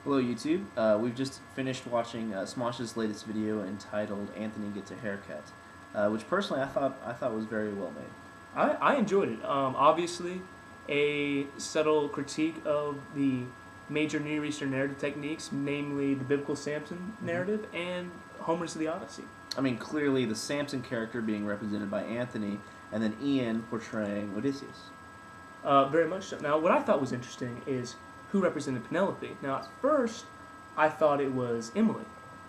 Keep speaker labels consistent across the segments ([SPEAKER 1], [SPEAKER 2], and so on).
[SPEAKER 1] Hello YouTube. We've just finished watching Smosh's latest video entitled "Anthony Gets a Haircut," which personally I thought was very well made.
[SPEAKER 2] I enjoyed it. Obviously, a subtle critique of the major Near Eastern narrative techniques, namely the biblical Samson narrative and Homer's The Odyssey.
[SPEAKER 1] I mean, clearly the Samson character being represented by Anthony, and then Ian portraying Odysseus.
[SPEAKER 2] Very much so. Now, what I thought was interesting is who represented Penelope. Now, at first, I thought it was Emily,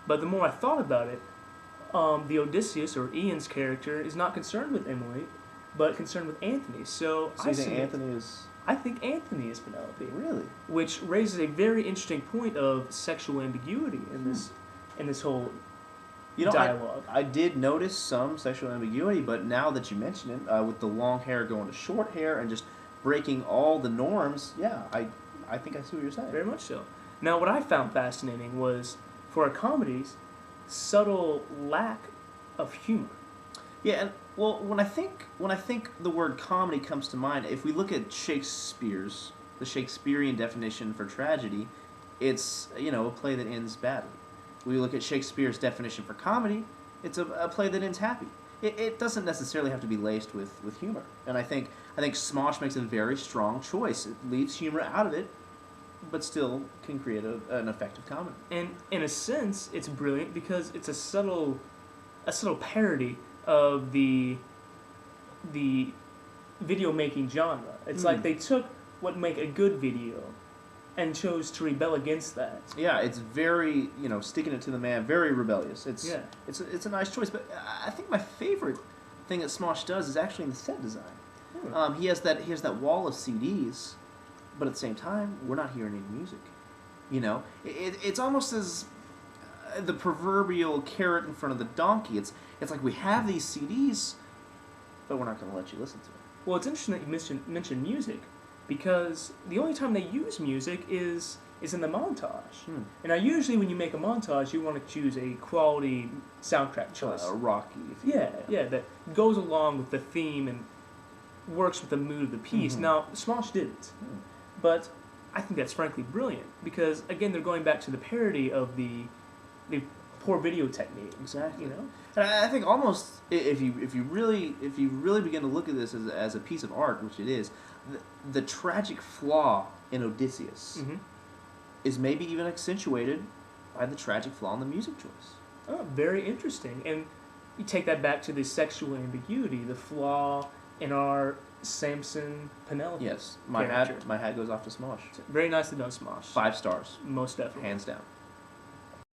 [SPEAKER 2] but the more I thought about it, the Odysseus, or Ian's character, is not concerned with Emily, but concerned with Anthony. So
[SPEAKER 1] you think Anthony is...
[SPEAKER 2] I think Anthony is Penelope.
[SPEAKER 1] Really?
[SPEAKER 2] Which raises a very interesting point of sexual ambiguity in this whole dialogue.
[SPEAKER 1] I did notice some sexual ambiguity, but now that you mention it, with the long hair going to short hair and just breaking all the norms, yeah, I think I see what you're saying.
[SPEAKER 2] Very much so. Now, what I found fascinating was, for a comedies, subtle lack of humor.
[SPEAKER 1] Yeah, and well, when I think the word comedy comes to mind, if we look at the Shakespearean definition for tragedy, it's a play that ends badly. We look at Shakespeare's definition for comedy, it's a play that ends happy. It doesn't necessarily have to be laced with humor, and I think Smosh makes a very strong choice. It leaves humor out of it, but still can create an effective comedy.
[SPEAKER 2] And in a sense, it's brilliant because it's a subtle parody of the video making genre. It's like they took what make a good video and chose to rebel against that.
[SPEAKER 1] Yeah, it's very, sticking it to the man, very rebellious. It's a nice choice, but I think my favorite thing that Smosh does is actually in the set design. He has that wall of CDs, but at the same time, we're not hearing any music. It's almost as the proverbial carrot in front of the donkey. It's like we have these CDs, but we're not going to let you listen to it.
[SPEAKER 2] Well, it's interesting that you mentioned music, because the only time they use music is in the montage. And now, usually when you make a montage, you want to choose a quality soundtrack choice.
[SPEAKER 1] Rocky.
[SPEAKER 2] Yeah, that goes along with the theme and works with the mood of the piece. Now, Smosh didn't. But I think that's frankly brilliant, because, again, they're going back to the parody of the poor video technique.
[SPEAKER 1] Exactly. And I think almost, if you really begin to look at this as a piece of art, which it is, the tragic flaw in Odysseus is maybe even accentuated by the tragic flaw in the music choice.
[SPEAKER 2] Oh, very interesting. And you take that back to the sexual ambiguity, the flaw in our Samson Penelope.
[SPEAKER 1] Yes, my hat goes off to Smosh.
[SPEAKER 2] Very nicely done, Smosh.
[SPEAKER 1] 5 stars.
[SPEAKER 2] Most definitely.
[SPEAKER 1] Hands down.